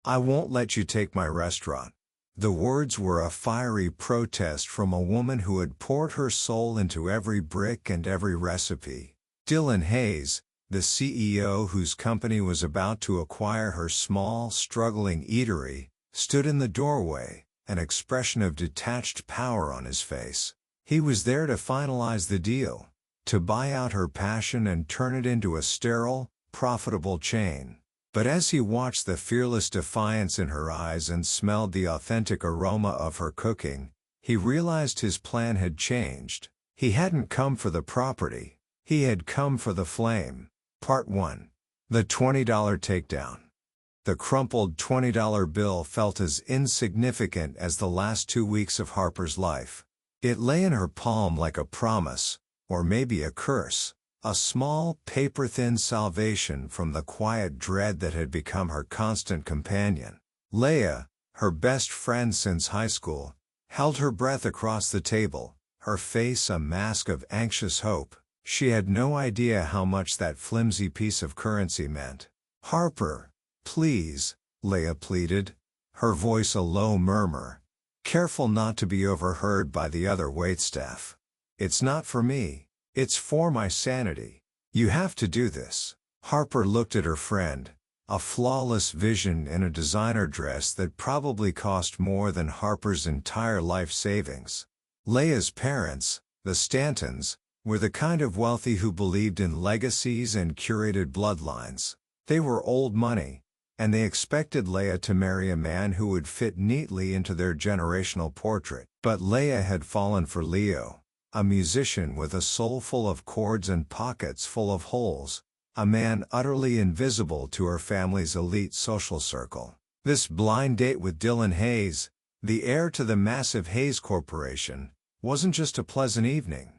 I won't let you take my restaurant." The words were a fiery protest from a woman who had poured her soul into every brick and every recipe. Dylan Hayes, the CEO whose company was about to acquire her small, struggling eatery, stood in the doorway, an expression of detached power on his face. He was there to finalize the deal, to buy out her passion and turn it into a sterile, profitable chain. But as he watched the fearless defiance in her eyes and smelled the authentic aroma of her cooking, he realized his plan had changed. He hadn't come for the property, he had come for the flame. Part 1. The $20 Takedown. The crumpled $20 bill felt as insignificant as the last 2 weeks of Harper's life. It lay in her palm like a promise, or maybe a curse. A small, paper-thin salvation from the quiet dread that had become her constant companion. Leah, her best friend since high school, held her breath across the table, her face a mask of anxious hope. She had no idea how much that flimsy piece of currency meant. "Harper, please," Leah pleaded, her voice a low murmur, careful not to be overheard by the other waitstaff. "It's not for me. It's for my sanity. You have to do this." Harper looked at her friend, a flawless vision in a designer dress that probably cost more than Harper's entire life savings. Leah's parents, the Stantons, were the kind of wealthy who believed in legacies and curated bloodlines. They were old money, and they expected Leah to marry a man who would fit neatly into their generational portrait. But Leah had fallen for Leo, a musician with a soul full of chords and pockets full of holes, a man utterly invisible to her family's elite social circle. This blind date with Dylan Hayes, the heir to the massive Hayes Corporation, wasn't just a pleasant evening.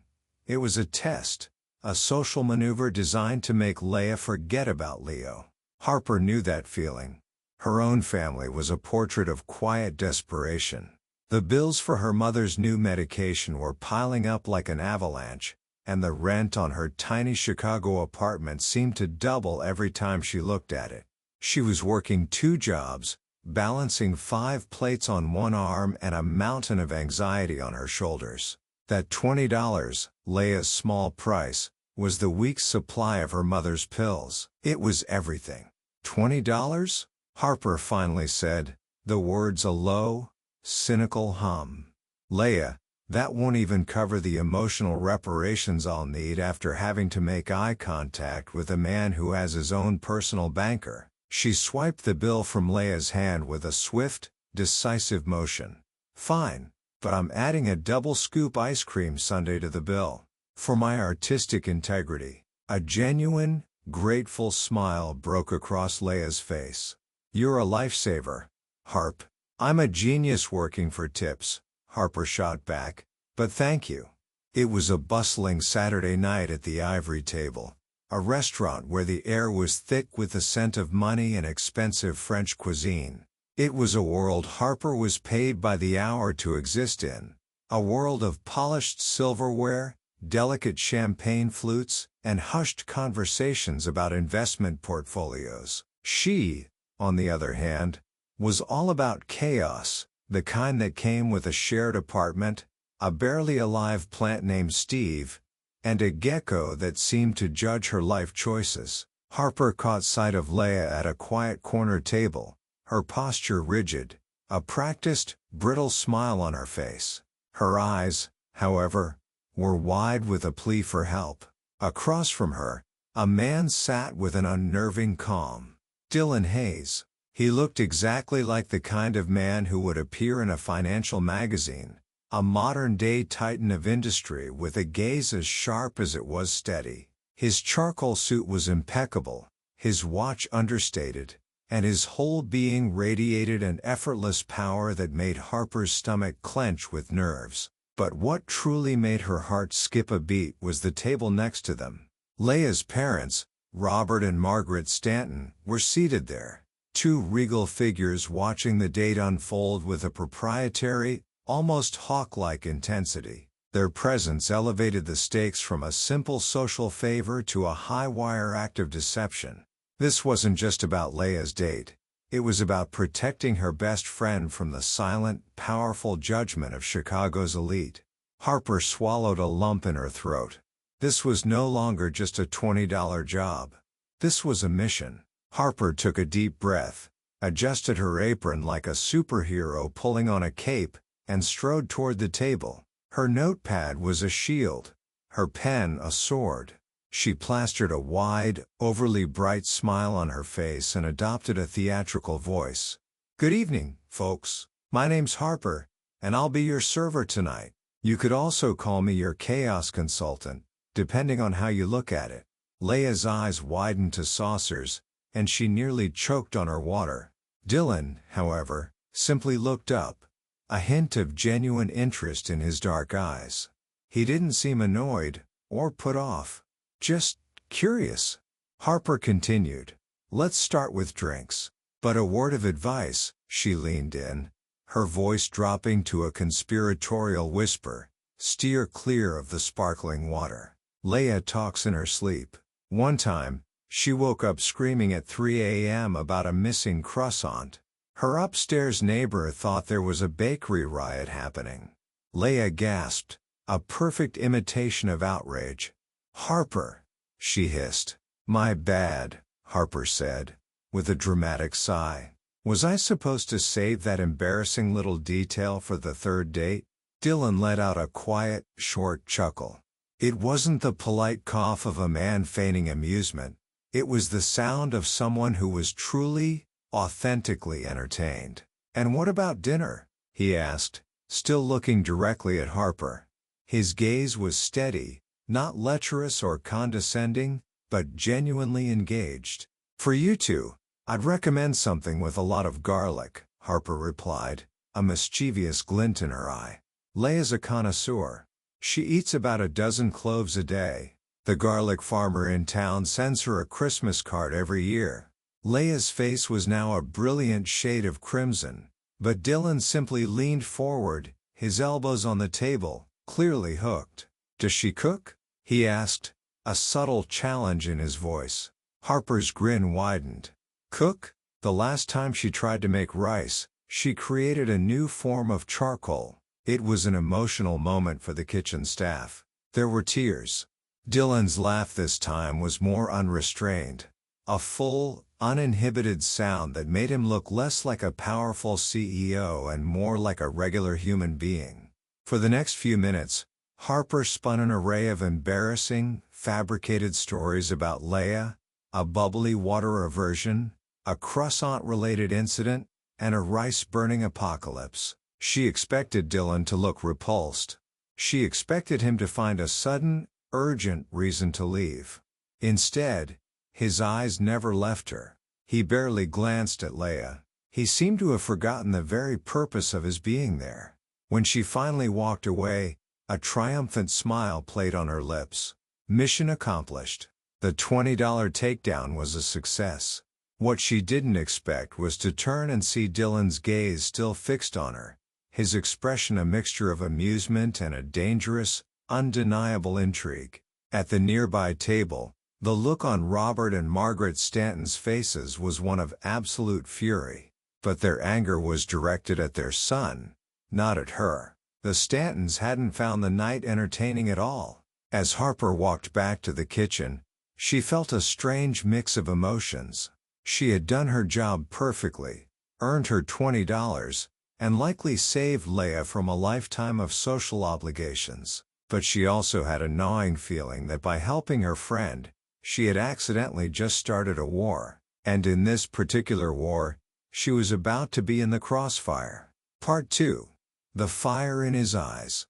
It was a test, a social maneuver designed to make Leah forget about Leo. Harper knew that feeling. Her own family was a portrait of quiet desperation. The bills for her mother's new medication were piling up like an avalanche, and the rent on her tiny Chicago apartment seemed to double every time she looked at it. She was working 2 jobs, balancing 5 plates on one arm and a mountain of anxiety on her shoulders. That $20, Leah's small price, was the week's supply of her mother's pills. It was everything. "$20? Harper finally said, the words a low, cynical hum. "Leah, that won't even cover the emotional reparations I'll need after having to make eye contact with a man who has his own personal banker." She swiped the bill from Leah's hand with a swift, decisive motion. "Fine, but I'm adding a double scoop ice cream sundae to the bill. For my artistic integrity." A genuine, grateful smile broke across Leah's face. "You're a lifesaver, Harp." "I'm a genius working for tips," Harper shot back, "but thank you." It was a bustling Saturday night at the Ivory Table, a restaurant where the air was thick with the scent of money and expensive French cuisine. It was a world Harper was paid by the hour to exist in, a world of polished silverware, delicate champagne flutes, and hushed conversations about investment portfolios. She, on the other hand, was all about chaos, the kind that came with a shared apartment, a barely alive plant named Steve, and a gecko that seemed to judge her life choices. Harper caught sight of Leah at a quiet corner table, her posture rigid, a practiced, brittle smile on her face. Her eyes, however, were wide with a plea for help. Across from her, a man sat with an unnerving calm. Dylan Hayes. He looked exactly like the kind of man who would appear in a financial magazine, a modern-day titan of industry with a gaze as sharp as it was steady. His charcoal suit was impeccable, his watch understated, and his whole being radiated an effortless power that made Harper's stomach clench with nerves. But what truly made her heart skip a beat was the table next to them. Leah's parents, Robert and Margaret Stanton, were seated there. 2 regal figures watching the date unfold with a proprietary, almost hawk-like intensity. Their presence elevated the stakes from a simple social favor to a high-wire act of deception. This wasn't just about Leah's date. It was about protecting her best friend from the silent, powerful judgment of Chicago's elite. Harper swallowed a lump in her throat. This was no longer just a $20 job. This was a mission. Harper took a deep breath, adjusted her apron like a superhero pulling on a cape, and strode toward the table. Her notepad was a shield, her pen a sword. She plastered a wide, overly bright smile on her face and adopted a theatrical voice. "Good evening, folks. My name's Harper, and I'll be your server tonight. You could also call me your chaos consultant, depending on how you look at it." Leia's eyes widened to saucers, and she nearly choked on her water. Dylan, however, simply looked up, a hint of genuine interest in his dark eyes. He didn't seem annoyed or put off, just curious. Harper continued, "Let's start with drinks. But a word of advice," she leaned in, her voice dropping to a conspiratorial whisper, "steer clear of the sparkling water. Leia talks in her sleep. One time, she woke up screaming at 3 a.m. about a missing croissant. Her upstairs neighbor thought there was a bakery riot happening." Leia gasped, a perfect imitation of outrage. "Harper," she hissed. "My bad," Harper said, with a dramatic sigh. "Was I supposed to save that embarrassing little detail for the third date?" Dylan let out a quiet, short chuckle. It wasn't the polite cough of a man feigning amusement. It was the sound of someone who was truly, authentically entertained. "And what about dinner?" he asked, still looking directly at Harper. His gaze was steady, not lecherous or condescending, but genuinely engaged. "For you two, I'd recommend something with a lot of garlic," Harper replied, a mischievous glint in her eye. "Leia's a connoisseur. She eats about a dozen cloves a day. The garlic farmer in town sends her a Christmas card every year." Leia's face was now a brilliant shade of crimson, but Dylan simply leaned forward, his elbows on the table, clearly hooked. "Does she cook?" he asked, a subtle challenge in his voice. Harper's grin widened. "Cook? The last time she tried to make rice, she created a new form of charcoal." It was an emotional moment for the kitchen staff. There were tears. Dylan's laugh this time was more unrestrained. A full, uninhibited sound that made him look less like a powerful CEO and more like a regular human being. For the next few minutes, Harper spun an array of embarrassing, fabricated stories about Leia, a bubbly water aversion, a croissant-related incident, and a rice-burning apocalypse. She expected Dylan to look repulsed. She expected him to find a sudden, urgent reason to leave. Instead, his eyes never left her. He barely glanced at Leia. He seemed to have forgotten the very purpose of his being there. When she finally walked away, a triumphant smile played on her lips. Mission accomplished. The $20 takedown was a success. What she didn't expect was to turn and see Dylan's gaze still fixed on her, his expression a mixture of amusement and a dangerous, undeniable intrigue. At the nearby table, the look on Robert and Margaret Stanton's faces was one of absolute fury. But their anger was directed at their son, not at her. The Stantons hadn't found the night entertaining at all. As Harper walked back to the kitchen, she felt a strange mix of emotions. She had done her job perfectly, earned her $20, and likely saved Leia from a lifetime of social obligations. But she also had a gnawing feeling that by helping her friend, she had accidentally just started a war. And in this particular war, she was about to be in the crossfire. Part 2. The fire in his eyes.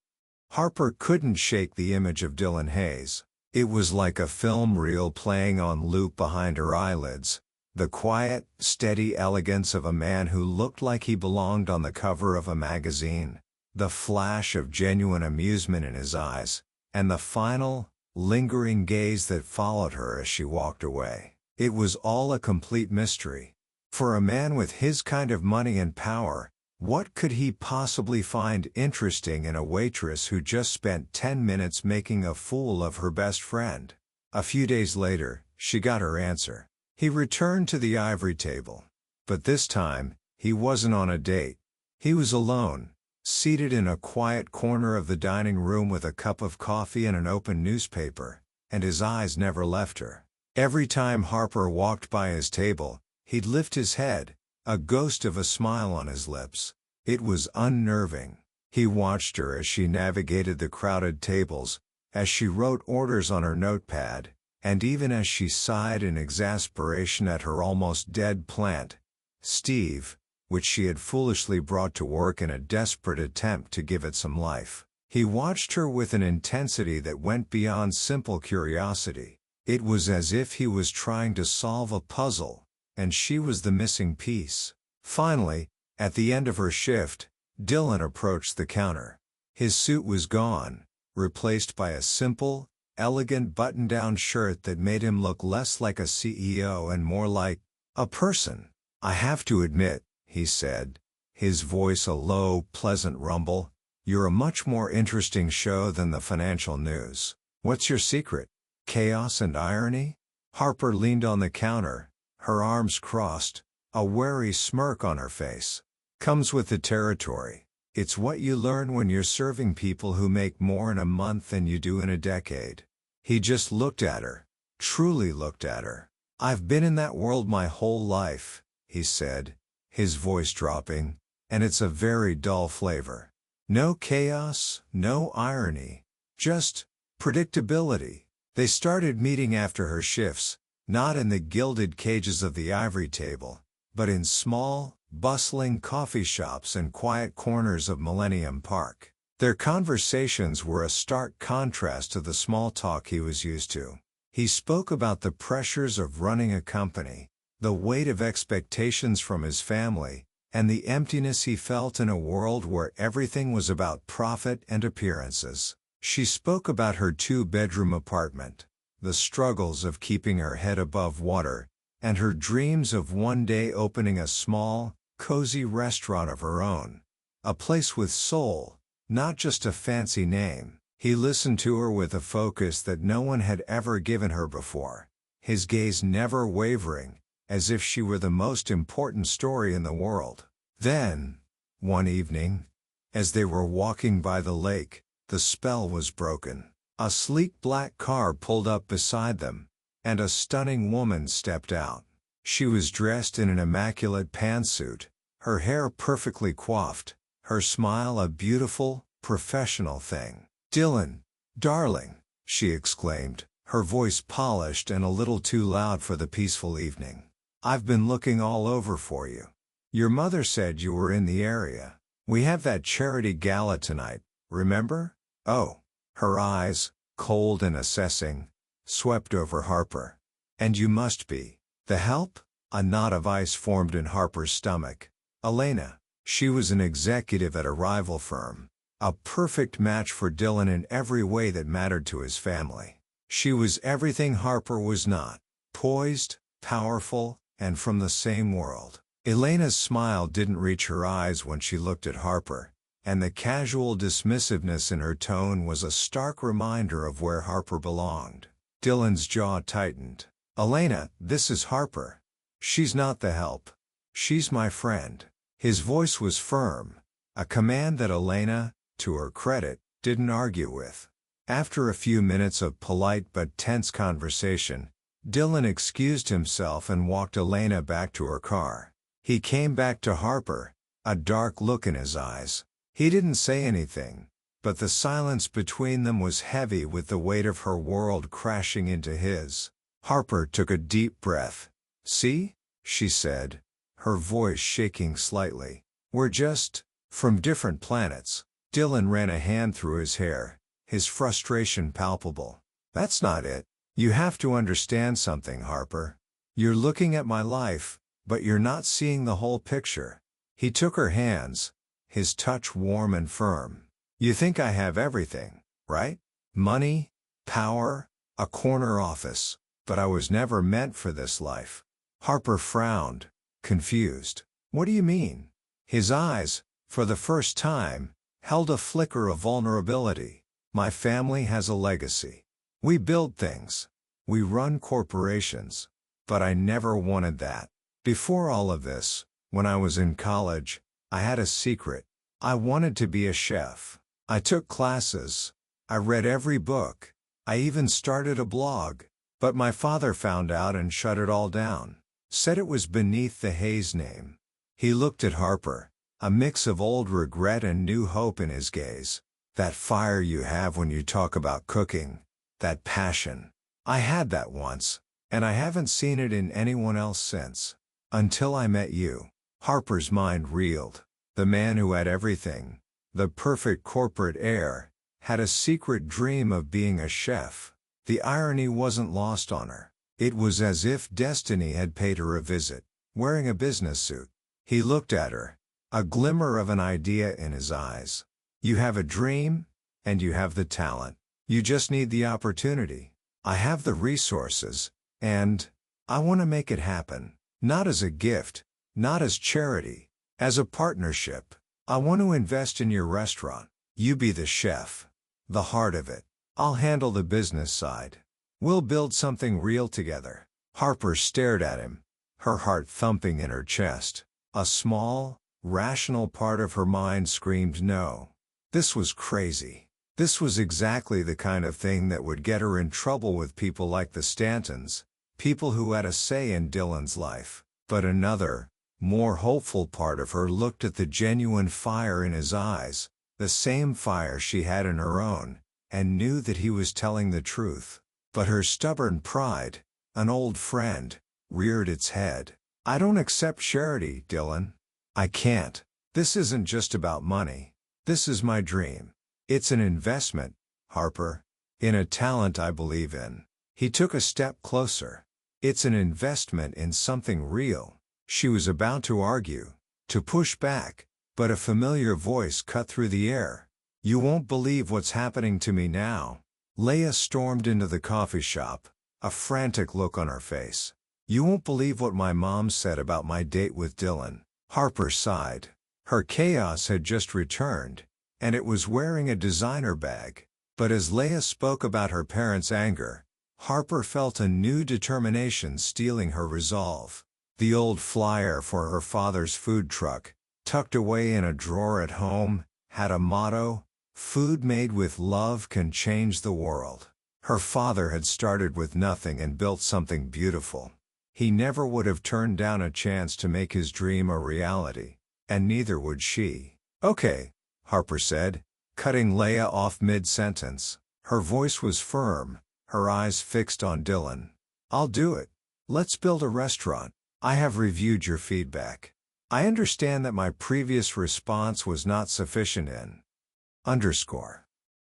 Harper couldn't shake the image of Dylan Hayes. It was like a film reel playing on loop behind her eyelids. The quiet, steady elegance of a man who looked like he belonged on the cover of a magazine, the flash of genuine amusement in his eyes, and the final, lingering gaze that followed her as she walked away. It was all a complete mystery. For a man with his kind of money and power, what could he possibly find interesting in a waitress who just spent 10 minutes making a fool of her best friend? A few days later, she got her answer. He returned to the ivory table. But this time, he wasn't on a date. He was alone, seated in a quiet corner of the dining room with a cup of coffee and an open newspaper, and his eyes never left her. Every time Harper walked by his table, he'd lift his head, a ghost of a smile on his lips. It was unnerving. He watched her as she navigated the crowded tables, as she wrote orders on her notepad, and even as she sighed in exasperation at her almost dead plant, Steve, which she had foolishly brought to work in a desperate attempt to give it some life. He watched her with an intensity that went beyond simple curiosity. It was as if he was trying to solve a puzzle, and she was the missing piece. Finally, at the end of her shift, Dylan approached the counter. His suit was gone, replaced by a simple, elegant button-down shirt that made him look less like a CEO and more like a person. "I have to admit," he said, his voice a low, pleasant rumble, "you're a much more interesting show than the financial news. What's your secret? Chaos and irony?" Harper leaned on the counter, her arms crossed, a wary smirk on her face. "Comes with the territory. It's what you learn when you're serving people who make more in a month than you do in a decade." He just looked at her, truly looked at her. "I've been in that world my whole life," he said, his voice dropping, "and it's a very dull flavor. No chaos, no irony, just predictability." They started meeting after her shifts, not in the gilded cages of the ivory table, but in small, bustling coffee shops and quiet corners of Millennium Park. Their conversations were a stark contrast to the small talk he was used to. He spoke about the pressures of running a company, the weight of expectations from his family, and the emptiness he felt in a world where everything was about profit and appearances. She spoke about her two-bedroom apartment, the struggles of keeping her head above water, and her dreams of one day opening a small, cozy restaurant of her own. A place with soul, not just a fancy name. He listened to her with a focus that no one had ever given her before, his gaze never wavering, as if she were the most important story in the world. Then, one evening, as they were walking by the lake, the spell was broken. A sleek black car pulled up beside them, and a stunning woman stepped out. She was dressed in an immaculate pantsuit, her hair perfectly coiffed, her smile a beautiful, professional thing. "Dylan, darling," she exclaimed, her voice polished and a little too loud for the peaceful evening. "I've been looking all over for you. Your mother said you were in the area. We have that charity gala tonight, remember?" "Oh." Her eyes, cold and assessing, swept over Harper. "And you must be. The help?" A knot of ice formed in Harper's stomach. "Elena." She was an executive at a rival firm, a perfect match for Dylan in every way that mattered to his family. She was everything Harper was not: poised, powerful, and from the same world. Elena's smile didn't reach her eyes when she looked at Harper, and the casual dismissiveness in her tone was a stark reminder of where Harper belonged. Dylan's jaw tightened. "Elena, this is Harper. She's not the help. She's my friend." His voice was firm, a command that Elena, to her credit, didn't argue with. After a few minutes of polite but tense conversation, Dylan excused himself and walked Elena back to her car. He came back to Harper, a dark look in his eyes. He didn't say anything, but the silence between them was heavy with the weight of her world crashing into his. Harper took a deep breath. "See?" she said, her voice shaking slightly. "We're just from different planets." Dylan ran a hand through his hair, his frustration palpable. "That's not it. You have to understand something, Harper. You're looking at my life, but you're not seeing the whole picture." He took her hands, his touch warm and firm. "You think I have everything, right? Money, power, a corner office, but I was never meant for this life." Harper frowned, confused. "What do you mean?" His eyes, for the first time, held a flicker of vulnerability. "My family has a legacy. We build things. We run corporations. But I never wanted that. Before all of this, when I was in college, I had a secret. I wanted to be a chef. I took classes. I read every book. I even started a blog. But my father found out and shut it all down. Said it was beneath the Hayes name. He looked at Harper, a mix of old regret and new hope in his gaze. That fire you have when you talk about cooking. That passion. I had that once, and I haven't seen it in anyone else since. Until I met you. Harper's mind reeled. The man who had everything, the perfect corporate air, had a secret dream of being a chef. The irony wasn't lost on her. It was as if destiny had paid her a visit, wearing a business suit. He looked at her, a glimmer of an idea in his eyes. You have a dream, and you have the talent. You just need the opportunity. I have the resources, and I want to make it happen. Not as a gift, not as charity, as a partnership. I want to invest in your restaurant. You be the chef, the heart of it. I'll handle the business side. We'll build something real together. Harper stared at him, her heart thumping in her chest. A small, rational part of her mind screamed no. This was crazy. This was exactly the kind of thing that would get her in trouble with people like the Stantons, people who had a say in Dylan's life. But another, more hopeful part of her looked at the genuine fire in his eyes, the same fire she had in her own, and knew that he was telling the truth. But her stubborn pride, an old friend, reared its head. I don't accept charity, Dylan. I can't. This isn't just about money. This is my dream. It's an investment, Harper, in a talent I believe in. He took a step closer. It's an investment in something real. She was about to argue, to push back, but a familiar voice cut through the air. You won't believe what's happening to me now. Leia stormed into the coffee shop, a frantic look on her face. You won't believe what my mom said about my date with Dylan. Harper sighed. Her chaos had just returned, and it was wearing a designer bag. But as Leia spoke about her parents' anger, Harper felt a new determination stealing her resolve. The old flyer for her father's food truck, tucked away in a drawer at home, had a motto: "Food made with love can change the world." Her father had started with nothing and built something beautiful. He never would have turned down a chance to make his dream a reality, and neither would she. "Okay," Harper said, cutting Leia off mid-sentence. Her voice was firm, her eyes fixed on Dylan. "I'll do it. Let's build a restaurant. I have reviewed your feedback. I understand that my previous response was not sufficient in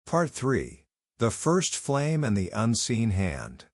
Part 3. The First Flame and the Unseen Hand.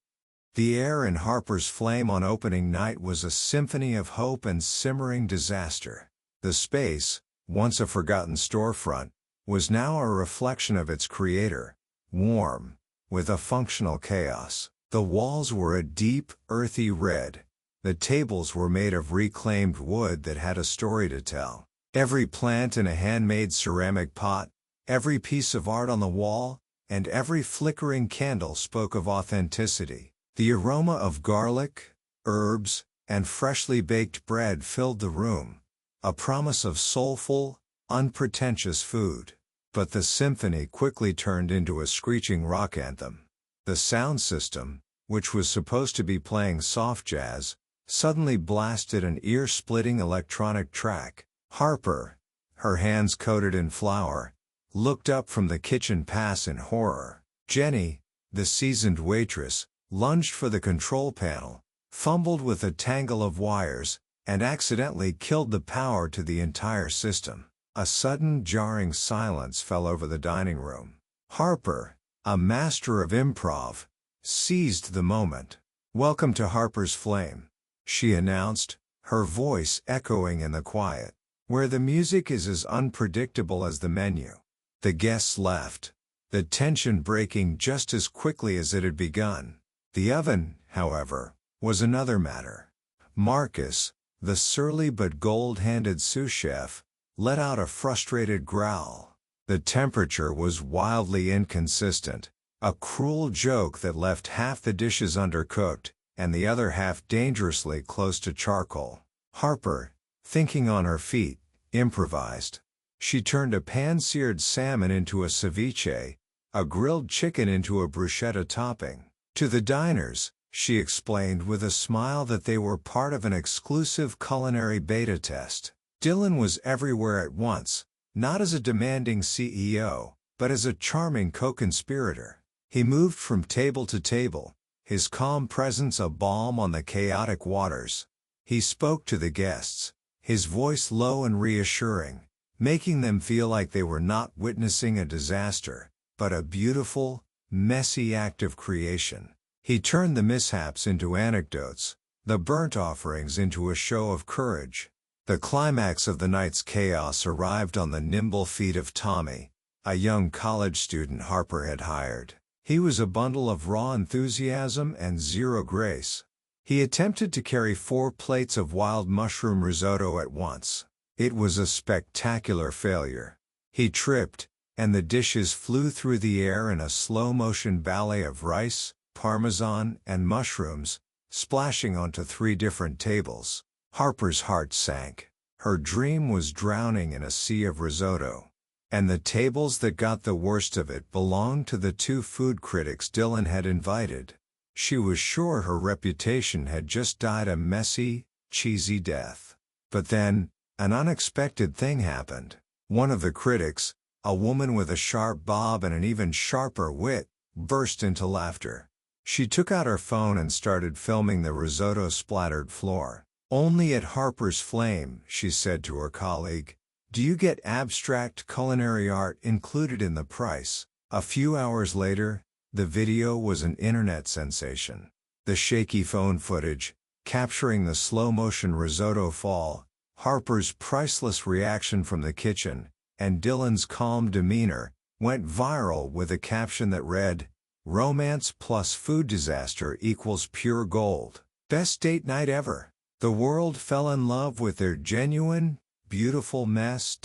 The air in Harper's Flame on opening night was a symphony of hope and simmering disaster. The space, once a forgotten storefront, was now a reflection of its creator, warm, with a functional chaos. The walls were a deep, earthy red. The tables were made of reclaimed wood that had a story to tell. Every plant in a handmade ceramic pot, every piece of art on the wall, and every flickering candle spoke of authenticity. The aroma of garlic, herbs, and freshly baked bread filled the room, a promise of soulful, unpretentious food. But the symphony quickly turned into a screeching rock anthem. The sound system, which was supposed to be playing soft jazz, suddenly blasted an ear-splitting electronic track. Harper, her hands coated in flour, looked up from the kitchen pass in horror. Jenny, the seasoned waitress, lunged for the control panel, fumbled with a tangle of wires, and accidentally killed the power to the entire system. A sudden jarring silence fell over the dining room. Harper, a master of improv, seized the moment. "Welcome to Harper's Flame," she announced, her voice echoing in the quiet, "where the music is as unpredictable as the menu." The guests left, the tension breaking just as quickly as it had begun. The oven, however, was another matter. Marcus, the surly but gold-handed sous chef, let out a frustrated growl. The temperature was wildly inconsistent, a cruel joke that left half the dishes undercooked, and the other half dangerously close to charcoal. Harper, thinking on her feet, improvised. She turned a pan-seared salmon into a ceviche, a grilled chicken into a bruschetta topping. To the diners, she explained with a smile that they were part of an exclusive culinary beta test. Dylan was everywhere at once, not as a demanding CEO, but as a charming co-conspirator. He moved from table to table, his calm presence a balm on the chaotic waters. He spoke to the guests, his voice low and reassuring, making them feel like they were not witnessing a disaster, but a beautiful, messy act of creation. He turned the mishaps into anecdotes, the burnt offerings into a show of courage. The climax of the night's chaos arrived on the nimble feet of Tommy, a young college student Harper had hired. He was a bundle of raw enthusiasm and zero grace. He attempted to carry 4 plates of wild mushroom risotto at once. It was a spectacular failure. He tripped, and the dishes flew through the air in a slow-motion ballet of rice, parmesan, and mushrooms, splashing onto 3 different tables. Harper's heart sank. Her dream was drowning in a sea of risotto. And the tables that got the worst of it belonged to the 2 food critics Dylan had invited. She was sure her reputation had just died a messy, cheesy death. But then, an unexpected thing happened. One of the critics, a woman with a sharp bob and an even sharper wit, burst into laughter. She took out her phone and started filming the risotto-splattered floor. "Only at Harper's Flame," she said to her colleague. "Do you get abstract culinary art included in the price?" A few hours later, the video was an internet sensation. The shaky phone footage, capturing the slow-motion risotto fall, Harper's priceless reaction from the kitchen, and Dylan's calm demeanor, went viral with a caption that read, "Romance plus food disaster equals pure gold. Best date night ever." The world fell in love with their genuine, beautiful mess.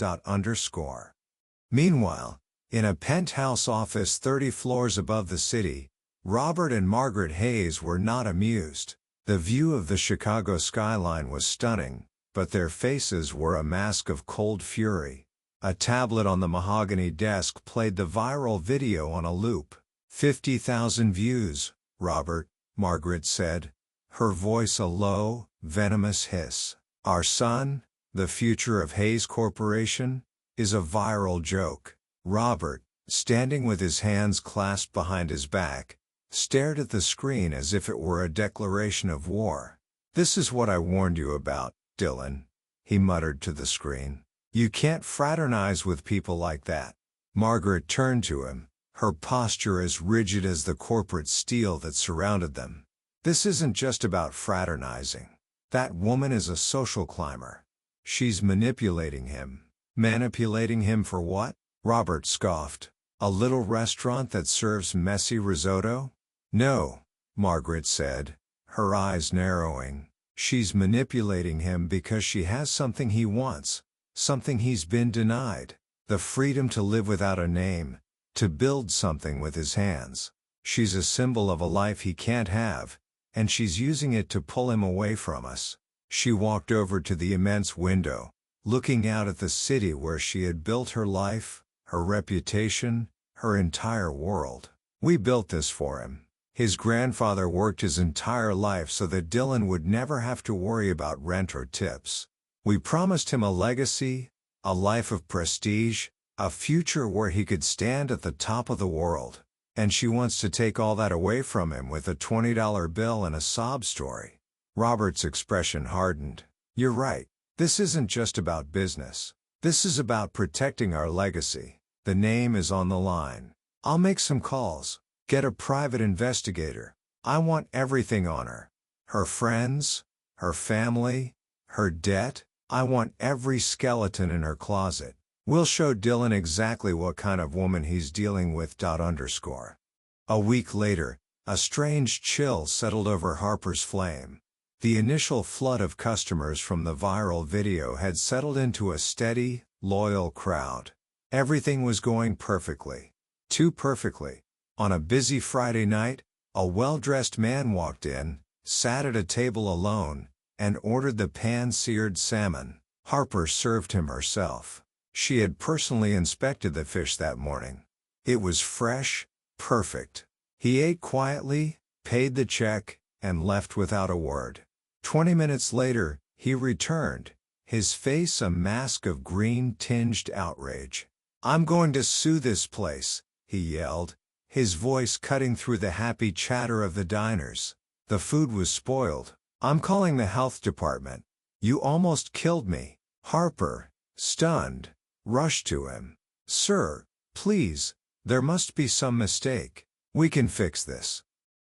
Meanwhile, in a penthouse office 30 floors above the city, Robert and Margaret Hayes were not amused. The view of the Chicago skyline was stunning, but their faces were a mask of cold fury. A tablet on the mahogany desk played the viral video on a loop. 50,000 views, Robert, Margaret said, her voice a low, venomous hiss. "Our son, the future of Hayes Corporation, is a viral joke." Robert, standing with his hands clasped behind his back, stared at the screen as if it were a declaration of war. "This is what I warned you about, Dylan," he muttered to the screen. "You can't fraternize with people like that." Margaret turned to him, her posture as rigid as the corporate steel that surrounded them. "This isn't just about fraternizing. That woman is a social climber. She's manipulating him." "Manipulating him for what?" Robert scoffed. "A little restaurant that serves messy risotto?" "No," Margaret said, her eyes narrowing. "She's manipulating him because she has something he wants, something he's been denied. The freedom to live without a name, to build something with his hands. She's a symbol of a life he can't have, and she's using it to pull him away from us." She walked over to the immense window, looking out at the city where she had built her life, her reputation, her entire world. "We built this for him. His grandfather worked his entire life so that Dylan would never have to worry about rent or tips. We promised him a legacy, a life of prestige, a future where he could stand at the top of the world. And she wants to take all that away from him with a $20 bill and a sob story." Robert's expression hardened. "You're right. This isn't just about business. This is about protecting our legacy. The name is on the line. I'll make some calls. Get a private investigator. I want everything on her. Her friends, her family, her debt. I want every skeleton in her closet. We'll show Dylan exactly what kind of woman he's dealing with. A week later, a strange chill settled over Harper's Flame. The initial flood of customers from the viral video had settled into a steady, loyal crowd. Everything was going perfectly. Too perfectly. On a busy Friday night, a well-dressed man walked in, sat at a table alone, and ordered the pan-seared salmon. Harper served him herself. She had personally inspected the fish that morning. It was fresh, perfect. He ate quietly, paid the check, and left without a word. 20 minutes later, he returned, his face a mask of green-tinged outrage. "I'm going to sue this place," he yelled, his voice cutting through the happy chatter of the diners. "The food was spoiled. I'm calling the health department. You almost killed me." Harper, stunned, rushed to him. "Sir, please, there must be some mistake. We can fix this."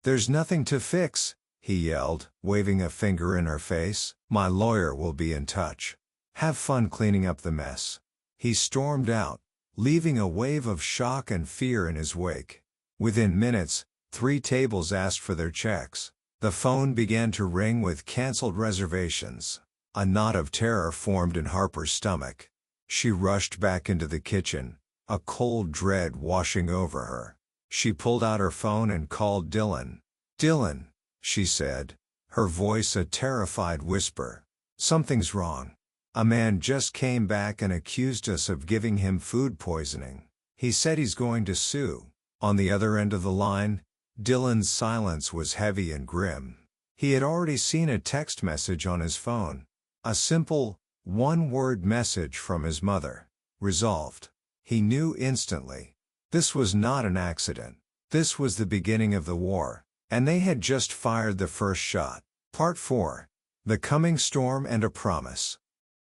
"There's nothing to fix," he yelled, waving a finger in her face. "My lawyer will be in touch. Have fun cleaning up the mess." He stormed out, leaving a wave of shock and fear in his wake. Within minutes, 3 tables asked for their checks. The phone began to ring with canceled reservations. A knot of terror formed in Harper's stomach. She rushed back into the kitchen, a cold dread washing over her. She pulled out her phone and called Dylan. "Dylan," she said, her voice a terrified whisper. "Something's wrong. A man just came back and accused us of giving him food poisoning. He said he's going to sue." On the other end of the line, Dylan's silence was heavy and grim. He had already seen a text message on his phone. A simple, one-word message from his mother. Resolved. He knew instantly. This was not an accident. This was the beginning of the war, and they had just fired the first shot. Part 4. The Coming Storm and a Promise.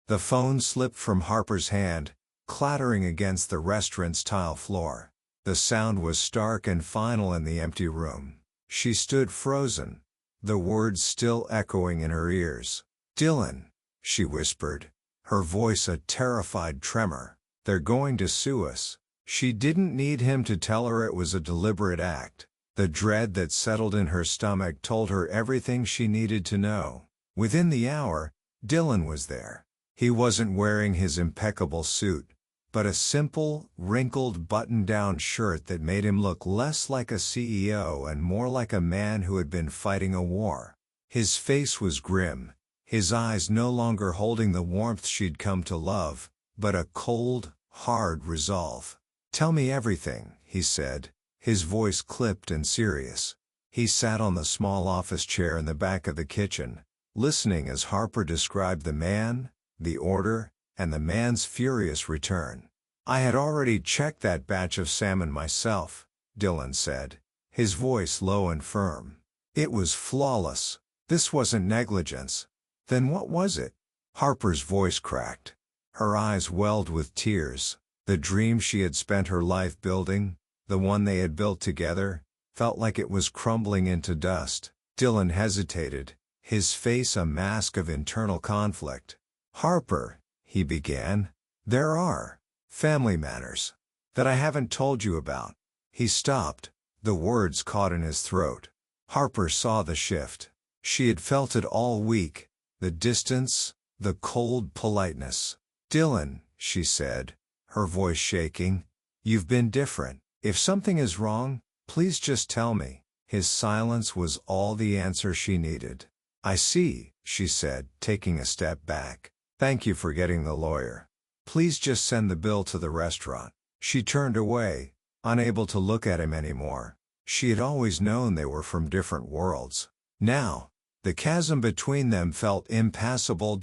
The phone slipped from Harper's hand, clattering against the restaurant's tile floor. The sound was stark and final in the empty room. She stood frozen, the words still echoing in her ears. "Dylan," she whispered, her voice a terrified tremor. "They're going to sue us." She didn't need him to tell her it was a deliberate act. The dread that settled in her stomach told her everything she needed to know. Within the hour, Dylan was there. He wasn't wearing his impeccable suit, but a simple, wrinkled button-down shirt that made him look less like a CEO and more like a man who had been fighting a war. His face was grim, his eyes no longer holding the warmth she'd come to love, but a cold, hard resolve. "Tell me everything," he said, his voice clipped and serious. He sat on the small office chair in the back of the kitchen, listening as Harper described the man, the order, and the man's furious return. "I had already checked that batch of salmon myself," Dylan said, his voice low and firm. "It was flawless. This wasn't negligence." "Then what was it?" Harper's voice cracked. Her eyes welled with tears. The dream she had spent her life building, the one they had built together, felt like it was crumbling into dust. Dylan hesitated, his face a mask of internal conflict. "Harper," he began, "there are family matters that I haven't told you about." He stopped, the words caught in his throat. Harper saw the shift. She had felt it all week, the distance, the cold politeness. "Dylan," she said, her voice shaking, "you've been different. If something is wrong, please just tell me." His silence was all the answer she needed. "I see," she said, taking a step back. "Thank you for getting the lawyer. Please just send the bill to the restaurant." She turned away, unable to look at him anymore. She had always known they were from different worlds. Now, the chasm between them felt impassable.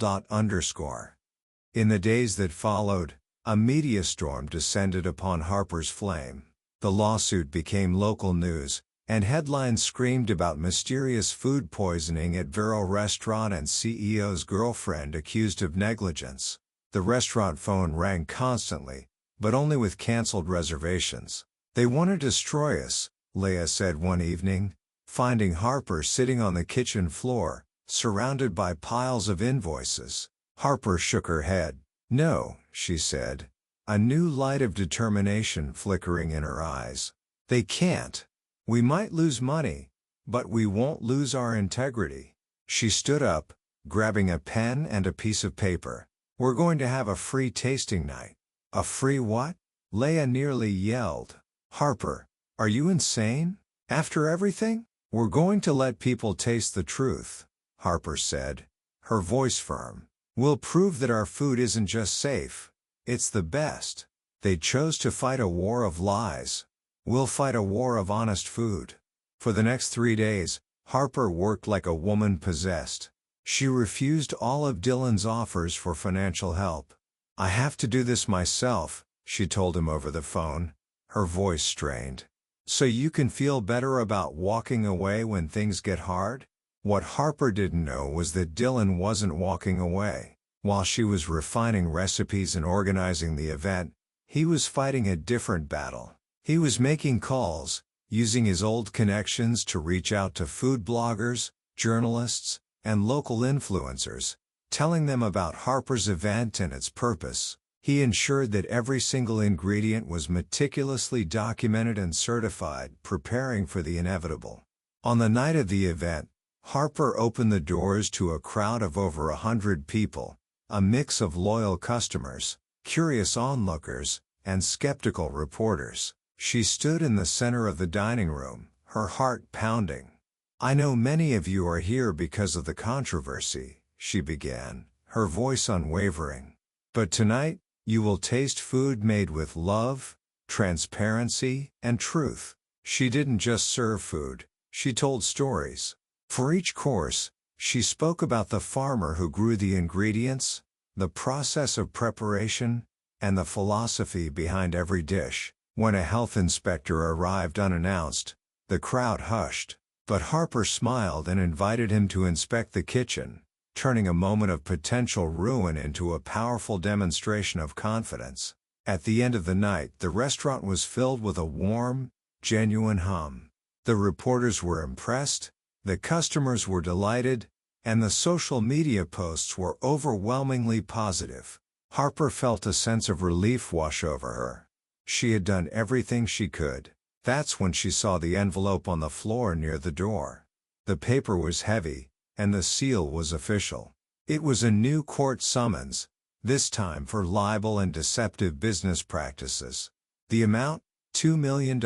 In the days that followed, a media storm descended upon Harper's flame. The lawsuit became local news, and headlines screamed about mysterious food poisoning at Vero restaurant and CEO's girlfriend accused of negligence. The restaurant phone rang constantly, but only with canceled reservations. "They want to destroy us," Leah said one evening, finding Harper sitting on the kitchen floor, surrounded by piles of invoices. Harper shook her head. "No," she said, a new light of determination flickering in her eyes. "They can't. We might lose money, but we won't lose our integrity." She stood up, grabbing a pen and a piece of paper. "We're going to have a free tasting night." "A free what?" Leah nearly yelled. "Harper, are you insane? After everything? We're going to let people taste the truth," Harper said, her voice firm. "We'll prove that our food isn't just safe. It's the best. They chose to fight a war of lies. We'll fight a war of honest food." For the next 3 days, Harper worked like a woman possessed. She refused all of Dylan's offers for financial help. "I have to do this myself," she told him over the phone, her voice strained. "So you can feel better about walking away when things get hard?" What Harper didn't know was that Dylan wasn't walking away. While she was refining recipes and organizing the event, he was fighting a different battle. He was making calls, using his old connections to reach out to food bloggers, journalists, and local influencers, telling them about Harper's event and its purpose. He ensured that every single ingredient was meticulously documented and certified, preparing for the inevitable. On the night of the event, Harper opened the doors to a crowd of over 100 people, a mix of loyal customers, curious onlookers, and skeptical reporters. She stood in the center of the dining room, her heart pounding. "I know many of you are here because of the controversy," she began, her voice unwavering. "But tonight, you will taste food made with love, transparency, and truth." She didn't just serve food, she told stories. For each course, she spoke about the farmer who grew the ingredients, the process of preparation, and the philosophy behind every dish. When a health inspector arrived unannounced, the crowd hushed. But Harper smiled and invited him to inspect the kitchen, turning a moment of potential ruin into a powerful demonstration of confidence. At the end of the night, the restaurant was filled with a warm, genuine hum. The reporters were impressed, the customers were delighted, and the social media posts were overwhelmingly positive. Harper felt a sense of relief wash over her. She had done everything she could. That's when she saw the envelope on the floor near the door. The paper was heavy, and the seal was official. It was a new court summons, this time for libel and deceptive business practices. The amount? $2 million.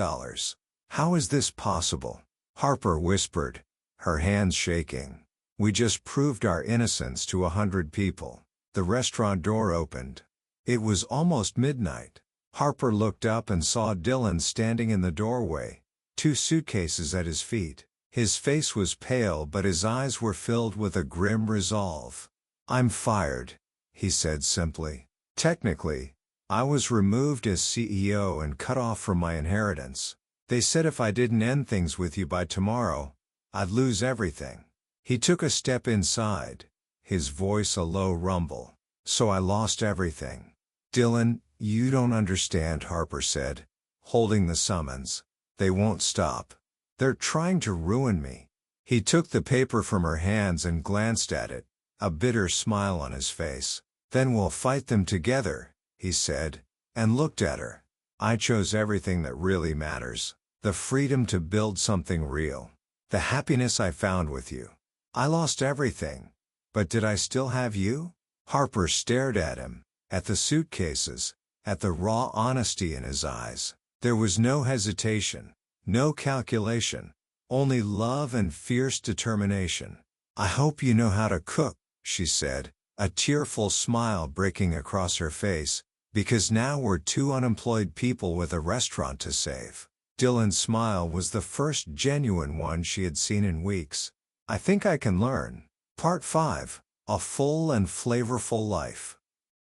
"How is this possible?" Harper whispered, her hands shaking. "We just proved our innocence to 100 people." The restaurant door opened. It was almost midnight. Harper looked up and saw Dylan standing in the doorway, 2 suitcases at his feet. His face was pale but his eyes were filled with a grim resolve. "I'm fired," he said simply. "Technically, I was removed as CEO and cut off from my inheritance. They said if I didn't end things with you by tomorrow, I'd lose everything." He took a step inside, his voice a low rumble. "So I lost everything." "Dylan, you don't understand," Harper said, holding the summons. "They won't stop. They're trying to ruin me." He took the paper from her hands and glanced at it, a bitter smile on his face. "Then we'll fight them together," he said, and looked at her. "I chose everything that really matters. The freedom to build something real. The happiness I found with you. I lost everything. But did I still have you?" Harper stared at him, at the suitcases, at the raw honesty in his eyes. There was no hesitation, no calculation, only love and fierce determination. "I hope you know how to cook," she said, a tearful smile breaking across her face, "because now we're 2 unemployed people with a restaurant to save." Dylan's smile was the first genuine one she had seen in weeks. "I think I can learn." Part 5. A Full and Flavorful Life.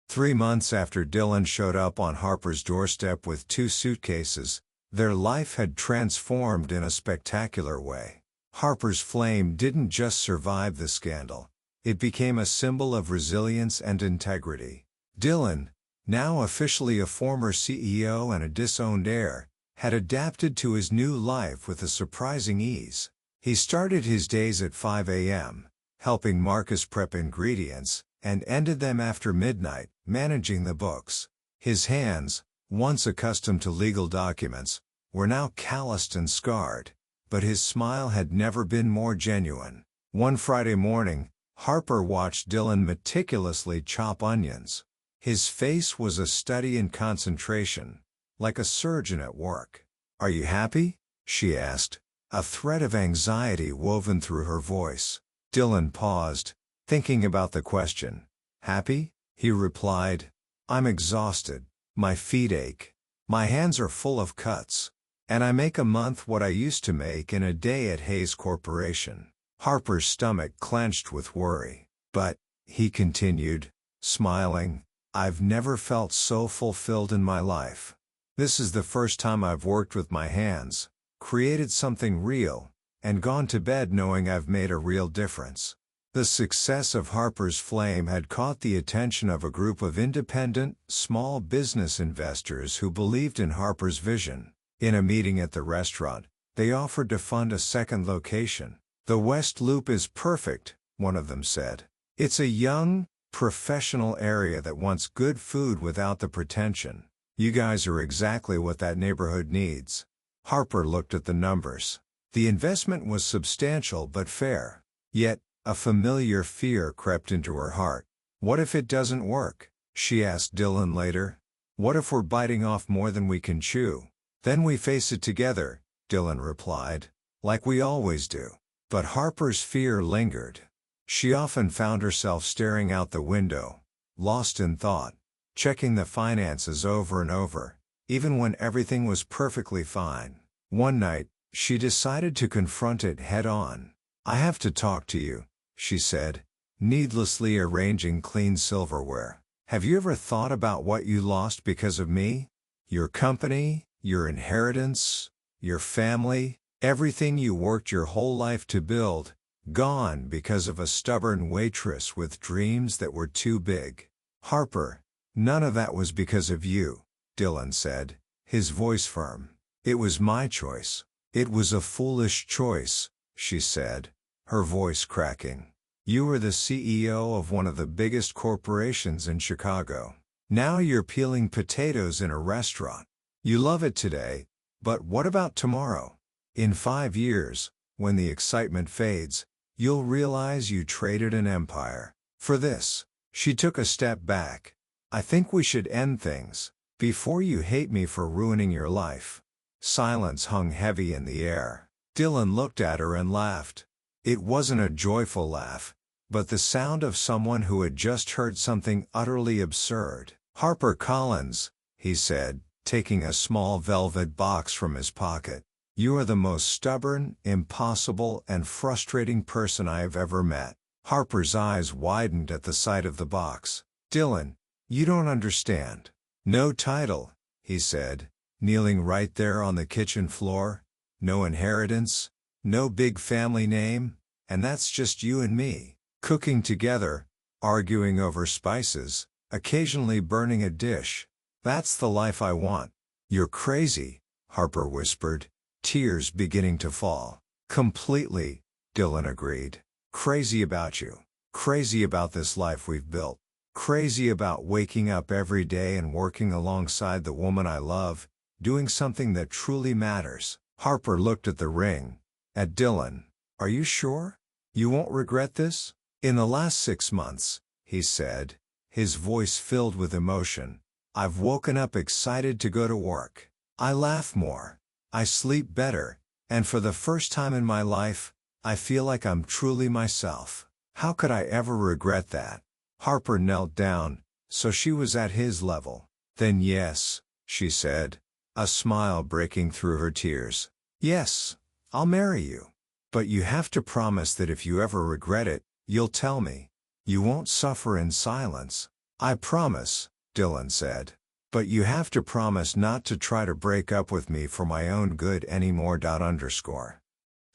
3 months after Dylan showed up on Harper's doorstep with 2 suitcases, their life had transformed in a spectacular way. Harper's flame didn't just survive the scandal, it became a symbol of resilience and integrity. Dylan, now officially a former CEO and a disowned heir, had adapted to his new life with a surprising ease. He started his days at 5 a.m., helping Marcus prep ingredients, and ended them after midnight, managing the books. His hands, once accustomed to legal documents, were now calloused and scarred, but his smile had never been more genuine. One Friday morning, Harper watched Dylan meticulously chop onions. His face was a study in concentration, like a surgeon at work. "Are you happy?" she asked, a thread of anxiety woven through her voice. Dylan paused, thinking about the question. Happy? He replied. I'm exhausted. My feet ache. My hands are full of cuts. And I make a month what I used to make in a day at Hayes Corporation. Harper's stomach clenched with worry. But, he continued, smiling, I've never felt so fulfilled in my life. This is the first time I've worked with my hands, created something real, and gone to bed knowing I've made a real difference. The success of Harper's Flame had caught the attention of a group of independent, small business investors who believed in Harper's vision. In a meeting at the restaurant, they offered to fund a second location. The West Loop is perfect, one of them said. It's a young, professional area that wants good food without the pretension. You guys are exactly what that neighborhood needs. Harper looked at the numbers. The investment was substantial but fair. Yet, a familiar fear crept into her heart. What if it doesn't work? She asked Dylan later. What if we're biting off more than we can chew? Then we face it together, Dylan replied. Like we always do. But Harper's fear lingered. She often found herself staring out the window, lost in thought, checking the finances over and over, even when everything was perfectly fine. One night, she decided to confront it head-on. I have to talk to you, she said, needlessly arranging clean silverware. Have you ever thought about what you lost because of me? Your company, your inheritance, your family, everything you worked your whole life to build, gone because of a stubborn waitress with dreams that were too big. Harper, none of that was because of you, Dylan said, his voice firm. It was my choice. It was a foolish choice, she said, her voice cracking. You were the CEO of one of the biggest corporations in Chicago. Now you're peeling potatoes in a restaurant. You love it today, but what about tomorrow? In 5 years, when the excitement fades, you'll realize you traded an empire for this. She took a step back. I think we should end things before you hate me for ruining your life. Silence hung heavy in the air. Dylan looked at her and laughed. It wasn't a joyful laugh, but the sound of someone who had just heard something utterly absurd. Harper Collins, he said, taking a small velvet box from his pocket. You are the most stubborn, impossible, and frustrating person I have ever met. Harper's eyes widened at the sight of the box. Dylan, you don't understand. No title, he said, kneeling right there on the kitchen floor. No inheritance, no big family name, and that's just you and me, cooking together, arguing over spices, occasionally burning a dish. That's the life I want. You're crazy, Harper whispered, tears beginning to fall. Completely, Dylan agreed. Crazy about you. Crazy about this life we've built. Crazy about waking up every day and working alongside the woman I love, doing something that truly matters. Harper looked at the ring, at Dylan. Are you sure? You won't regret this? In the last 6 months, he said, his voice filled with emotion, I've woken up excited to go to work. I laugh more. I sleep better, and for the first time in my life, I feel like I'm truly myself. How could I ever regret that? Harper knelt down, so she was at his level. Then yes, she said, a smile breaking through her tears. Yes, I'll marry you. But you have to promise that if you ever regret it, you'll tell me. You won't suffer in silence. I promise, Dylan said. But you have to promise not to try to break up with me for my own good anymore.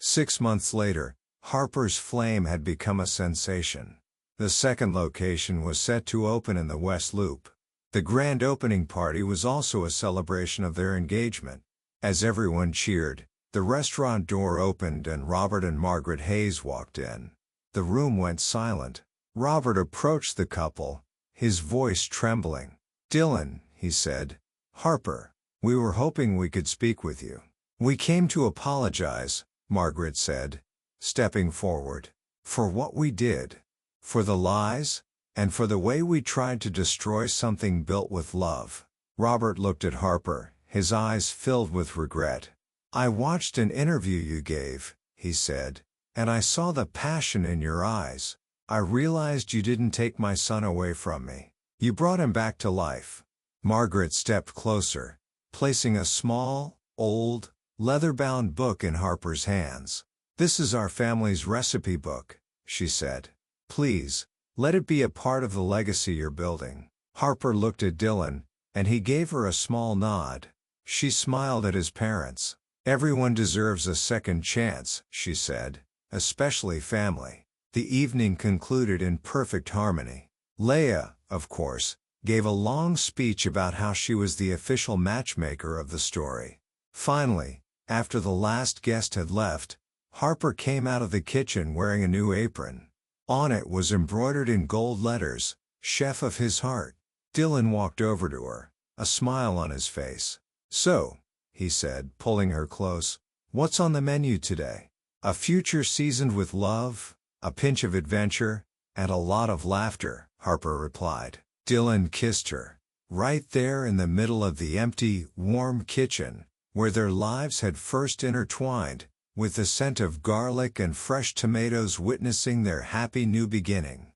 6 months later, Harper's Flame had become a sensation. The second location was set to open in the West Loop. The grand opening party was also a celebration of their engagement. As everyone cheered, the restaurant door opened and Robert and Margaret Hayes walked in. The room went silent. Robert approached the couple, his voice trembling. Dylan, he said. Harper, we were hoping we could speak with you. We came to apologize, Margaret said, stepping forward. For what we did. For the lies, and for the way we tried to destroy something built with love. Robert looked at Harper, his eyes filled with regret. I watched an interview you gave, he said, and I saw the passion in your eyes. I realized you didn't take my son away from me. You brought him back to life. Margaret stepped closer, placing a small, old, leather-bound book in Harper's hands. This is our family's recipe book, she said. Please, let it be a part of the legacy you're building. Harper looked at Dylan, and he gave her a small nod. She smiled at his parents. Everyone deserves a second chance, she said, especially family. The evening concluded in perfect harmony. Leia, of course, gave a long speech about how she was the official matchmaker of the story. Finally, after the last guest had left, Harper came out of the kitchen wearing a new apron. On it was embroidered in gold letters, "Chef of his heart." Dylan walked over to her, a smile on his face. "So," he said, pulling her close, "what's on the menu today?" "A future seasoned with love, a pinch of adventure, and a lot of laughter," Harper replied. Dylan kissed her, right there in the middle of the empty, warm kitchen, where their lives had first intertwined, with the scent of garlic and fresh tomatoes witnessing their happy new beginning.